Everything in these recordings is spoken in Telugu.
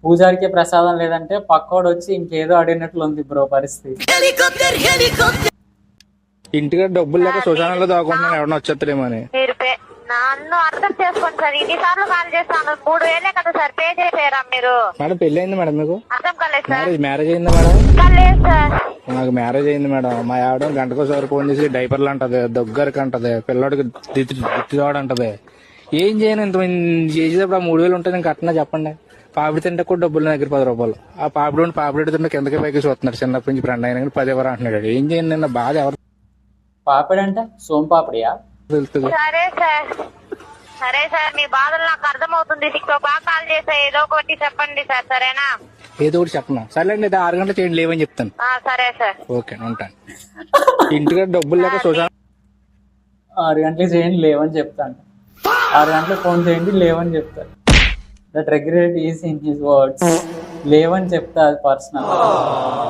పూజారికి ప్రసాదం లేదంటే పక్కోడు వచ్చి ఇంకేదో అడిగినట్లు ఉంది బ్రో పరిస్థితి. ఇంటికి డబ్బులు లేక శ్మశానంలో దాక్కుంటున్నాను ఎవడన్నా వచ్చేస్తారేమో అని. నన్ను అర్థం చేసుకోండి సార్, ఇన్నిసార్లు కాల్ చేస్తాను, 3000 కదా సార్ పే చేసారా మీరు? మేడం పెళ్లి అయింది మేడం మీకు? అర్థం కాలేదు సార్. మ్యారేజ్ అయిందా మేడం? కాలేదు సార్. నాకు మ్యారేజ్ అయింది మేడం. మా ఆవిడ గంటకోసారి ఫోన్ చేసి డైపర్లు అంటది, దగ్గరకు అంటది, పిల్లడికి దిత్తివాడు అంటది. ఏం చేయను ఇంత చేసేటప్పుడు 3000 ఉంటే నేను కట్టినా చెప్పండి. పాపిడి తింటే కూడా డబ్బులు నా దగ్గర 10 రూపాయలు. ఆ పాపిడి తింటే కిందకి పైకి చూస్తున్నాడు. చిన్నప్పటి నుంచి ఫ్రెండ్ అయినా 10 ఎవరు అంటున్నాడు. ఏం చేయను నిన్న బాధ ఎవరు పాపిడి అంటే సోంపాపిడియా? తెలుస్తుంది. సరే సార్, సరే సార్, మీ బాధలు నాకు అర్థమవుతుంది. బాగా కాల్ చేసా, ఏదో ఒకటి చెప్పండి సార్, సరేనా? ఏదో ఒకటి చెప్పనా? సర్లేండి, 6 గంటలు చేయండి లేవని చెప్తాను. సరే సార్. ఓకే ఉంటాను. ఇంటికి డబ్బులు లేక శ్మశానం 6 గంటలకు చేయండి లేవని చెప్తాను. 6 గంటలకు ఫోన్ చేయండి లేవని చెప్తారు. That regret is in his words. లేవని చెప్తా, అది పర్సనల్.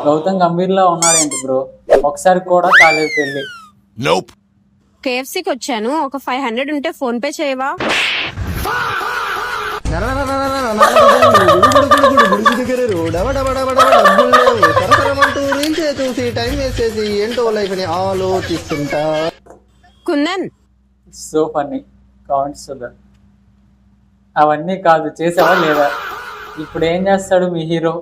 గౌతమ్ గంభీర్ లా ఉన్నాడేంటి బ్రో? ఒకసారి కూడా కాలేదు పెళ్లి. KFCకి వచ్చాను, ఒక 500 ఉంటే ఫోన్ పే చేయవా? చూసి టైం వేస్ట్ చేసి ఏంటో లైఫ్ అని ఆలోచిస్తుంటా. కుందన్ సో ఫన్నీ కామెంట్స్ చూద్దాం. అవన్నీ కాదు, చేసావా లేదా? ఇప్పుడు ఏం చేస్తాడు మీ హీరో?